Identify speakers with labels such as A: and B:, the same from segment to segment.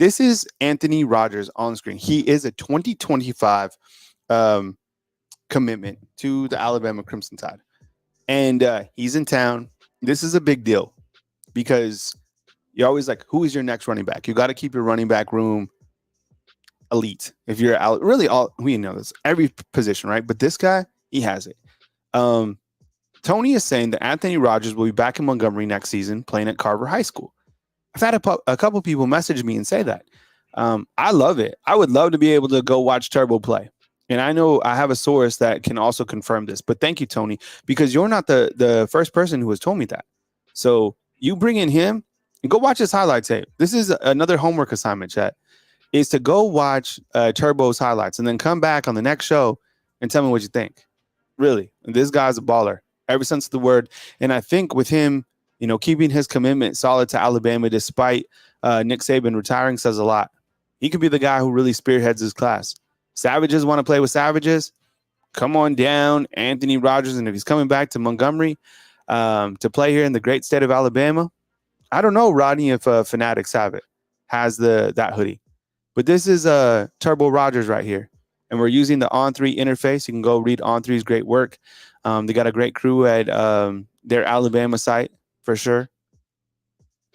A: This is Anthony Rodgers on screen. He is a 2025 um, commitment to the Alabama Crimson Tide. And he's in town. This is a big deal because you're always like, who is your next running back? You got to keep your running back room elite. If you're out, really, all we know this every position, right? But this guy, he has it. Tony is saying that Anthony Rodgers will be back in Montgomery next season, playing at Carver High School. I've had a couple people message me and say that. I love it. I would love to be able to go watch Turbo play. And I know I have a source that can also confirm this. But thank you, Tony, because you're not the first person who has told me that. So you bring in him and go watch his highlight tape. This is another homework assignment, chat, is to go watch Turbo's highlights and then come back on the next show and tell me what you think. Really, this guy's a baller, every sense of the word. And I think with him, keeping his commitment solid to Alabama despite Nick Saban retiring says a lot. He could be the guy who really spearheads his class. Savages want to play with Savages. Come on down, Anthony Rodgers. And if he's coming back to Montgomery to play here in the great state of Alabama, I don't know, Rodney, if Fanatics has that hoodie. But this is Turbo Rodgers right here. And we're using the On3 interface. You can go read On3's great work. They got a great crew at their Alabama site for sure.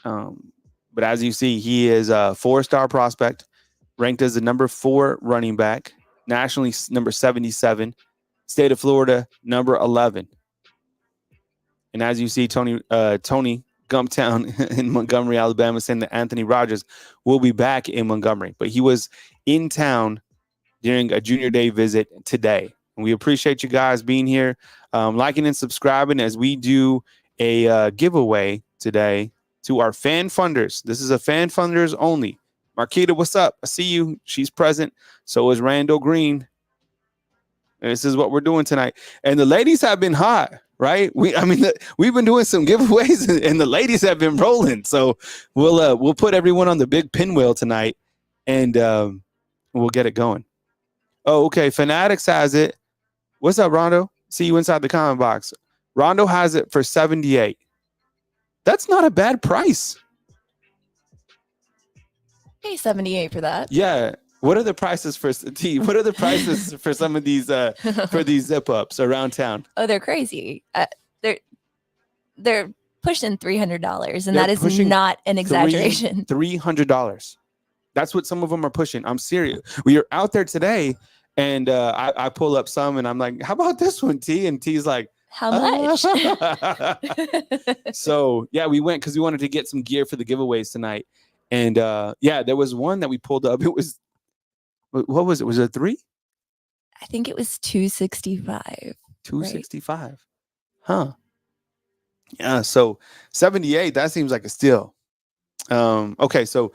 A: But as you see, he is a 4-star prospect, ranked as the number 4 running back, nationally number 77, state of Florida, number 11. And as you see, Tony Gumptown in Montgomery, Alabama, saying that Anthony Rodgers will be back in Montgomery. But he was in town during a junior day visit today. And we appreciate you guys being here, liking and subscribing as we do a giveaway today to our fan funders. This is a fan funders only. Marquita, what's up? I see you. She's present. So is Randall Green. And this is what we're doing tonight. And the ladies have been hot, right? We've been doing some giveaways and the ladies have been rolling. So we'll put everyone on the big pinwheel tonight and we'll get it going. Oh, okay. Fanatics has it. What's up, Rondo? See you inside the comment box. Rondo has it for 78. That's not a bad price.
B: Pay 78 for that.
A: Yeah. What are the prices for T? What are the prices for some of these for these zip ups around town?
B: Oh, they're crazy. They're pushing $300, and that is not an exaggeration.
A: $300. That's what some of them are pushing. I'm serious. We are out there today, and I pull up some, and I'm like, "How about this one, T?" And T's like,
B: "How much?"
A: So yeah, we went because we wanted to get some gear for the giveaways tonight, and there was one that we pulled up. It was, what was it? Was it 3?
B: I think it was 265.
A: 265, right? Huh? Yeah. So 78. That seems like a steal. Okay, so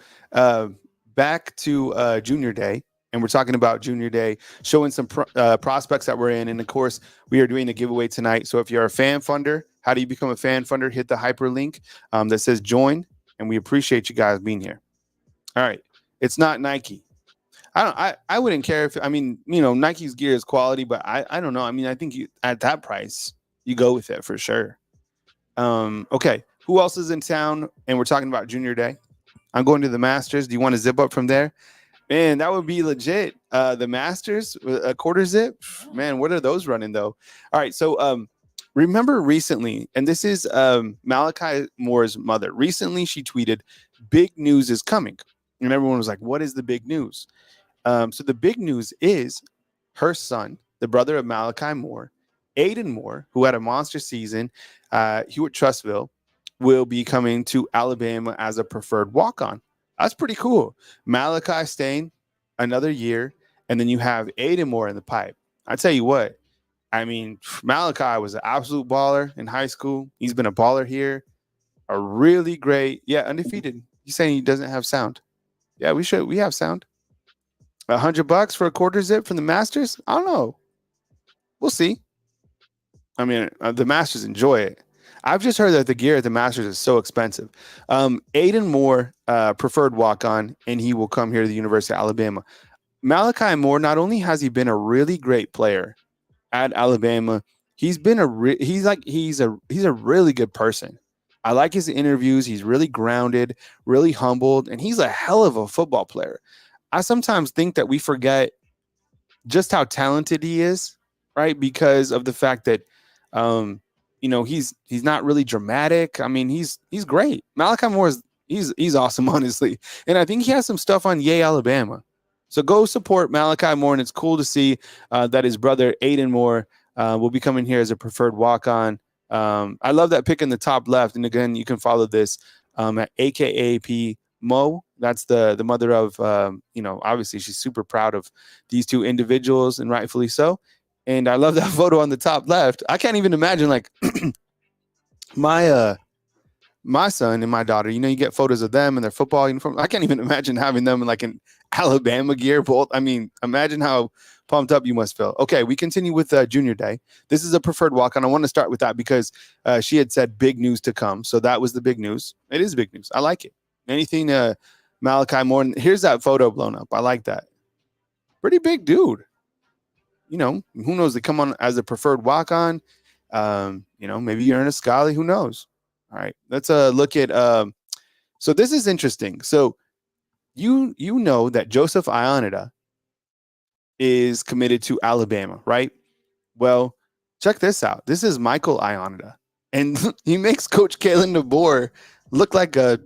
A: back to Junior Day. And we're talking about Junior Day, showing some prospects that we're in. And, of course, we are doing a giveaway tonight. So if you're a fan funder, how do you become a fan funder? Hit the hyperlink that says join. And we appreciate you guys being here. All right. It's not Nike. I wouldn't care if, Nike's gear is quality, but I don't know. I think at that price, you go with it for sure. Okay. Who else is in town? And we're talking about Junior Day. I'm going to the Masters. Do you want to zip up from there? Man, that would be legit. The Masters, a quarter zip. Man, what are those running though? All right, so remember recently, and this is Malachi Moore's mother. Recently, she tweeted, "Big news is coming," and everyone was like, "What is the big news?" So the big news is her son, the brother of Malachi Moore, Ayden Moore, who had a monster season, Hewitt Trustville, will be coming to Alabama as a preferred walk-on. That's pretty cool. Malachi staying another year, and then you have Ayden Moore in the pipe. I tell you what, Malachi was an absolute baller in high school. He's been a baller here. A really great, undefeated. He's saying he doesn't have sound. Yeah, we have sound. $100 for a quarter zip from the Masters? I don't know. We'll see. The Masters enjoy it. I've just heard that the gear at the Masters is so expensive. Ayden Moore, preferred walk-on, and he will come here to the University of Alabama. Malachi Moore, not only has he been a really great player at Alabama, he's a really good person. I like his interviews. He's really grounded, really humbled, and he's a hell of a football player. I sometimes think that we forget just how talented he is, right? Because of the fact that, um, he's not really dramatic. I mean, he's great. Malachi Moore he's awesome, honestly, and I think he has some stuff on Yay Alabama. So go support Malachi Moore, and it's cool to see that his brother Ayden Moore will be coming here as a preferred walk-on. I love that pick in the top left, and again, you can follow this at AKAP Mo. That's the mother of, obviously she's super proud of these two individuals, and rightfully so. And I love that photo on the top left. I can't even imagine like my son and my daughter, you get photos of them in their football uniform. I can't even imagine having them in like an Alabama gear. Both. I mean, imagine how pumped up you must feel. Okay, we continue with Junior Day. This is a preferred walk-on. I want to start with that because she had said big news to come. So that was the big news. It is big news. I like it. Anything Malachi Moore. Here's that photo blown up. I like that. Pretty big dude. Who knows? They come on as a preferred walk-on. Maybe you're in a Scully. Who knows? All right, let's look at. So this is interesting. So you know that Joseph Ionata is committed to Alabama, right? Well, check this out. This is Michael Ionata, and he makes Coach Kalen DeBoer look like a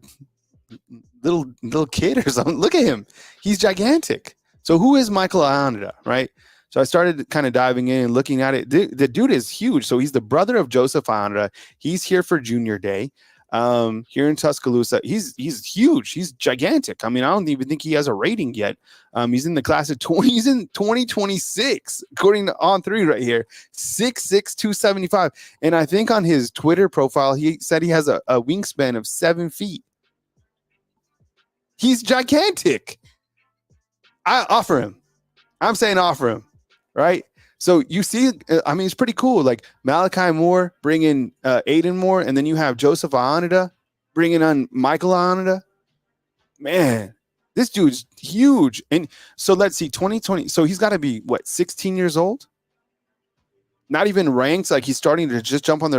A: little kid or something. Look at him; he's gigantic. So who is Michael Ionata, right? So I started kind of diving in and looking at it. The dude is huge. So he's the brother of Joseph Ionata. He's here for Junior Day here in Tuscaloosa. He's huge. He's gigantic. I mean, I don't even think he has a rating yet. He's in the class of 20. He's in 2026, according to On3 right here. 6'6", 275. And I think on his Twitter profile, he said he has a wingspan of 7 feet. He's gigantic. I offer him. I'm saying offer him. Right. So you see, I mean, it's pretty cool. Like Malachi Moore bringing Ayden Moore, and then you have Joseph Ionata bringing on Michael Ionata. Man, this dude's huge. And so let's see, 2020. So he's got to be 16 years old? Not even ranked. Like he's starting to just jump on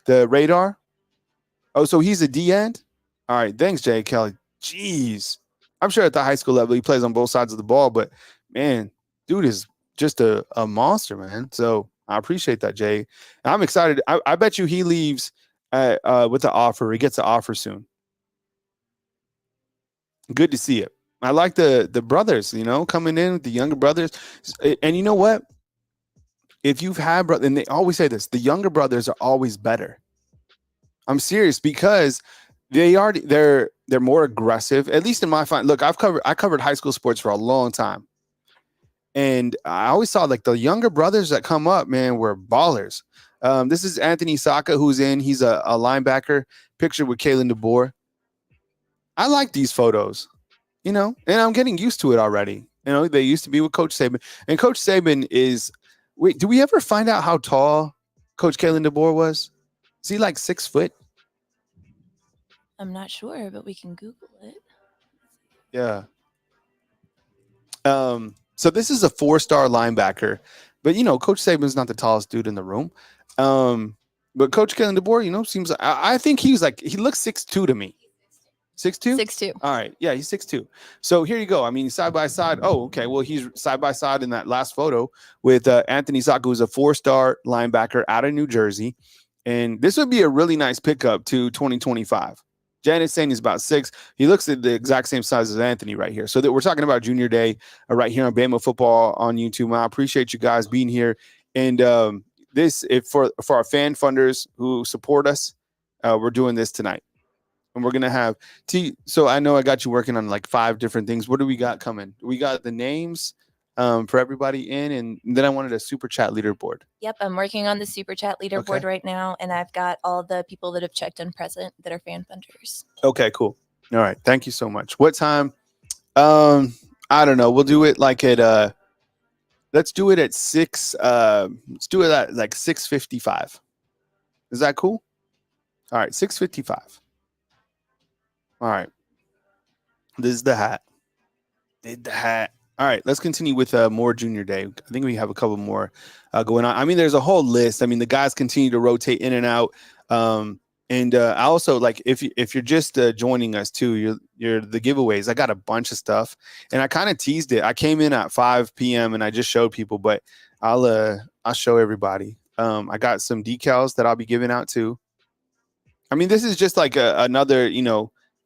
A: the radar. Oh, so he's a D end. All right. Thanks, Jay Kelly. Jeez. I'm sure at the high school level, he plays on both sides of the ball, but man, dude is just a monster, man. So I appreciate that, Jay. And I'm excited. I bet you he leaves with the offer. He gets the offer soon. Good to see it. I like the brothers, coming in, the younger brothers. And you know what? If you've had brothers, and they always say this, the younger brothers are always better. I'm serious because they're more aggressive. At least in my find. Look, I covered high school sports for a long time. And I always saw like the younger brothers that come up, man, were ballers. This is Anthony Saka, who's in. He's a linebacker, pictured with Kalen DeBoer. I like these photos, and I'm getting used to it already. They used to be with Coach Saban. And Coach Saban is, wait, do we ever find out how tall Coach Kalen DeBoer was? Is he like 6 foot?
B: I'm not sure, but we can Google it.
A: Yeah. So this is a 4-star linebacker, but Coach Saban's not the tallest dude in the room. But Coach Kalen DeBoer, seems like I think he looks 6'2" to me. 6'2"?
B: 6'2".
A: All right. Yeah, he's 6'2". So here you go. I mean, side by side. Oh, okay. Well, he's side by side in that last photo with Anthony Saka, who's a 4-star linebacker out of New Jersey. And this would be a really nice pickup to 2025. Janet's saying he's about 6. He looks at the exact same size as Anthony right here. So that we're talking about Junior Day right here on Bama Football on YouTube. I appreciate you guys being here. And for our fan funders who support us, we're doing this tonight. And we're going to have so I know I got you working on like 5 different things. What do we got coming? We got the names for everybody in, and then I wanted a super chat leaderboard.
B: Yep, I'm working on the super chat leaderboard right now, and I've got all the people that have checked in present that are fan funders.
A: Okay, cool. All right, thank you so much. What time? I don't know. We'll do it like at let's do it at 6. Let's do it at like 6:55. Is that cool? All right, 6:55. All right. This is the hat. Did the hat. All right, let's continue with more Junior Day. I think we have a couple more going on. I mean, there's a whole list. I mean, the guys continue to rotate in and out. And I also like if you're just joining us too, you're the giveaways. I got a bunch of stuff, and I kind of teased it. I came in at 5 p.m. and I just showed people, but I'll show everybody. I got some decals that I'll be giving out too. I mean, this is just like another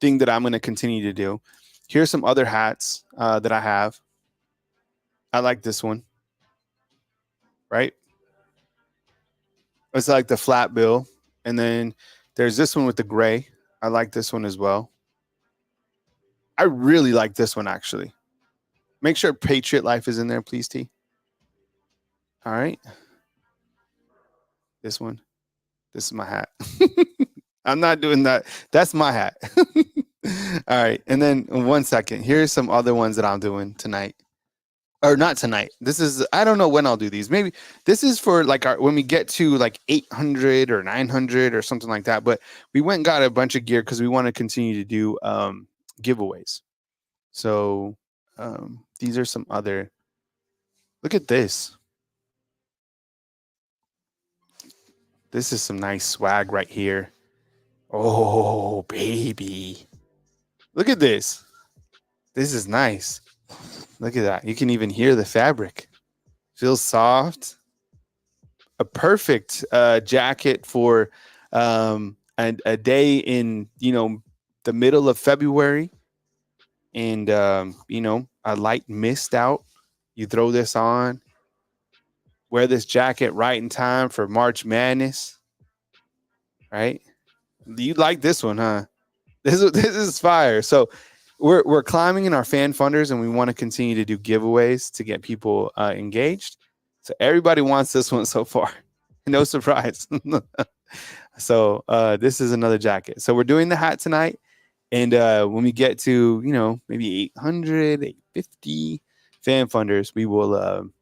A: thing that I'm going to continue to do. Here's some other hats that I have. I like this one, right? It's like the flat bill, and then there's this one with the gray. I like this one as well. I really like this one, actually. Make sure Patriot Life is in there, please, T. All right. This one. This is my hat. I'm not doing that. That's my hat. All right. And then 1 second. Here's some other ones that I'm doing tonight. Or not tonight. This is, I don't know when I'll do these. Maybe this is for like when we get to like 800 or 900 or something like that. But we went and got a bunch of gear because we want to continue to do giveaways. So these are some other. Look at this. This is some nice swag right here. Oh, baby. Look at this. This is nice. Look at that. You can even hear the fabric. Feels soft. A perfect jacket for a day in, the middle of February. And, a light mist out. You throw this on. Wear this jacket right in time for March Madness. Right? You like this one, huh? This is fire. So we're climbing in our fan funders, and we want to continue to do giveaways to get people engaged. So everybody wants this one so far. No surprise. So this is another jacket. So we're doing the hat tonight. And when we get to, maybe 800, 850 fan funders, we will,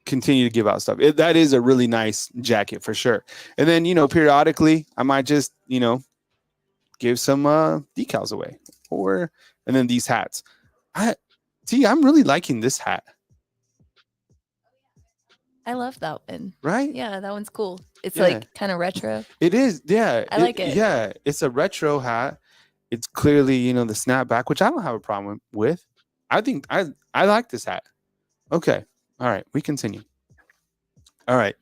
A: continue to give out stuff. That is a really nice jacket for sure. And then, periodically I might just, give some decals away, and then these hats. I'm really liking this hat.
B: I love that one.
A: Right?
B: Yeah, that one's cool. It's like kind of retro.
A: It is. Yeah.
B: I like it.
A: Yeah. It's a retro hat. It's clearly, the snapback, which I don't have a problem with. I think I like this hat. Okay. All right. We continue. All right.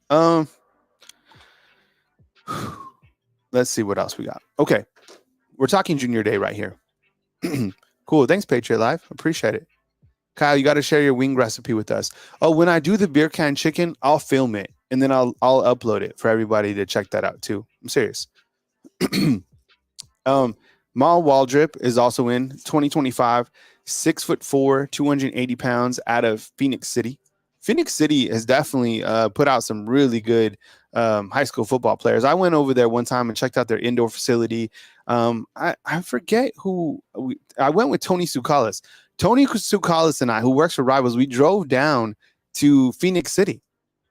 A: Let's see what else we got. Okay. We're talking Junior Day right here. Cool. Thanks, Patriot Live. Appreciate it. Kyle, you got to share your wing recipe with us. Oh, when I do the beer can chicken, I'll film it and then I'll upload it for everybody to check that out too. I'm serious. Mal Waldrip is also in 2025, 6'4", 280 pounds, out of Phoenix City. Phoenix City has definitely put out some really good high school football players. I went over there one time and checked out their indoor facility. I forget who I went with. Tony Tsoukalis. Tony Tsoukalis and I, who works for Rivals, we drove down to Phoenix City,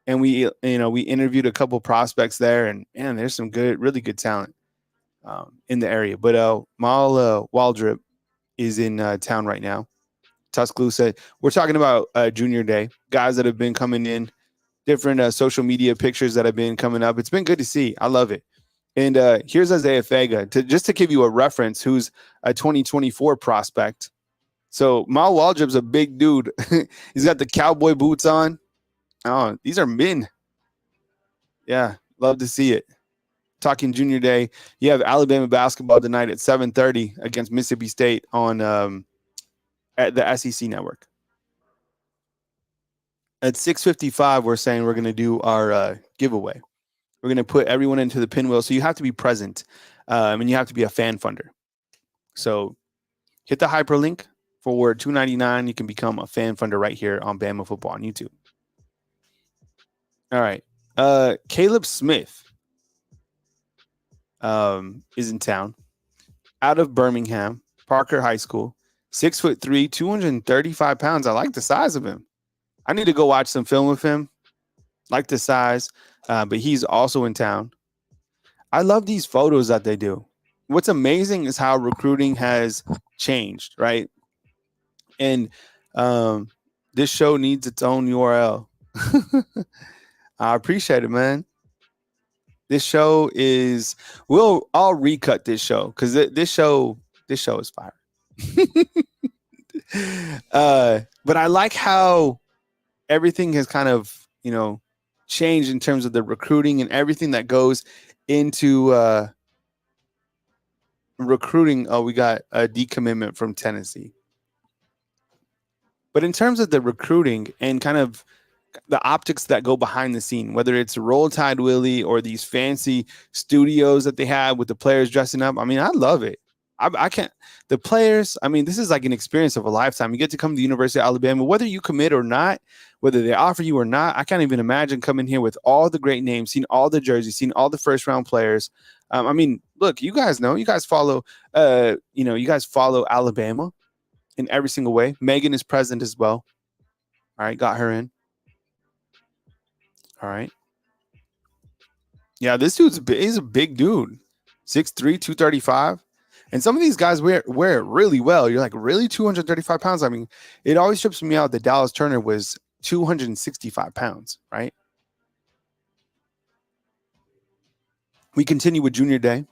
A: and we interviewed a couple prospects there, and man, there's some really good talent in the area. But Mal Waldrip is in town right now. Tuscaloosa. We're talking about Junior Day, guys that have been coming in, different social media pictures that have been coming up. It's been good to see. I love it. And here's Isaiah Fega, just to give you a reference, who's a 2024 prospect. So Mal Waldrop's a big dude. He's got the cowboy boots on. Oh, these are men. Yeah, love to see it. Talking Junior Day, you have Alabama basketball tonight at 7:30 against Mississippi State on at the SEC network. At 6:55, we're saying we're going to do our giveaway. We're going to put everyone into the pinwheel, so you have to be present, and you have to be a fan funder. So hit the hyperlink for $2.99. You can become a fan funder right here on Bama Football on YouTube. All right. Caleb Smith is in town, out of Birmingham, Parker High School, 6'3", 235 pounds. I like the size of him. I need to go watch some film with him. Like the size, but he's also in town. I love these photos that they do. What's amazing is how recruiting has changed, right? And this show needs its own URL. I appreciate it, man. This show is. I'll recut this show because this show is fire. But I like how everything has kind of changed in terms of the recruiting and everything that goes into recruiting. Oh, we got a decommitment from Tennessee. But in terms of the recruiting and kind of the optics that go behind the scene, whether it's Roll Tide Willie or these fancy studios that they have with the players dressing up, I mean, I love it. I can't. The players, I mean, this is like an experience of a lifetime. You get to come to the University of Alabama, whether you commit or not, whether they offer you or not. I can't even imagine coming here with all the great names, seeing all the jerseys, seeing all the first round players. I mean, look, you guys know, you guys follow, you guys follow Alabama in every single way. Megan is present as well. All right, got her in. All right. Yeah, this dude's he's a big dude. 6'3", 235. And some of these guys wear it really well. You're like, really? 235 pounds? I mean, it always trips me out that Dallas Turner was 265 pounds, right? We continue with Junior Day.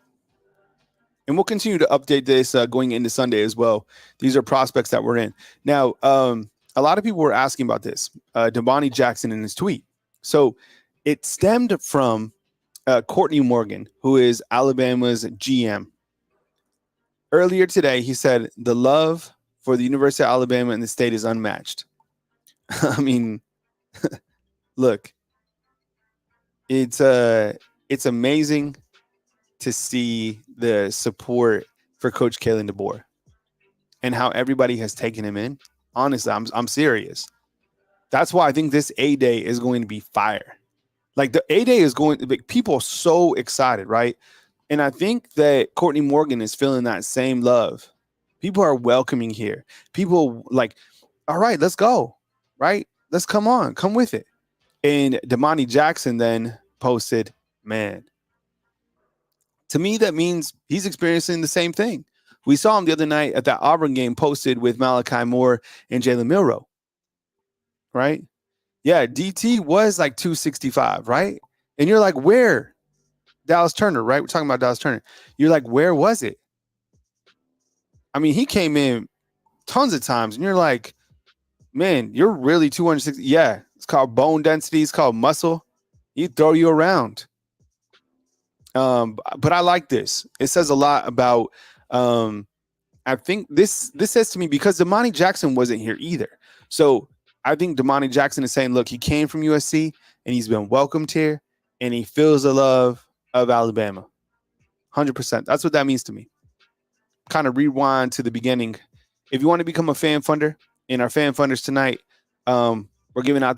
A: And we'll continue to update this going into Sunday as well. These are prospects that we're in. Now, a lot of people were asking about this. Devontae Jackson in his tweet. So it stemmed from Courtney Morgan, who is Alabama's GM. Earlier today, he said, the love for the University of Alabama and the state is unmatched. I mean, look, it's amazing to see the support for Coach Kalen DeBoer and how everybody has taken him in. Honestly, I'm serious. That's why I think this A-Day is going to be fire. Like the A-Day is going to be, people are so excited, right? And I think that Courtney Morgan is feeling that same love. People are welcoming here. People like, all right, let's go, right? Let's come with it. And Devontae Jackson then posted, man, to me, that means he's experiencing the same thing. We saw him the other night at that Auburn game posted with Malachi Moore and Jalen Milroe, right? Yeah, DT was like 265, right? And you're like, where? Dallas Turner, right? We're talking about Dallas Turner. You're like, where was it? I mean, he came in tons of times, and you're like, man, you're really 260. Yeah, it's called bone density. It's called muscle. He throw you around. But I like this. It says a lot about. I think this says to me because Devontae Jackson wasn't here either. So I think Devontae Jackson is saying, look, he came from USC and he's been welcomed here, and he feels the love of Alabama. 100%. That's what that means to me. Kind of rewind to the beginning. If you want to become a fan funder in our fan funders tonight, we're giving out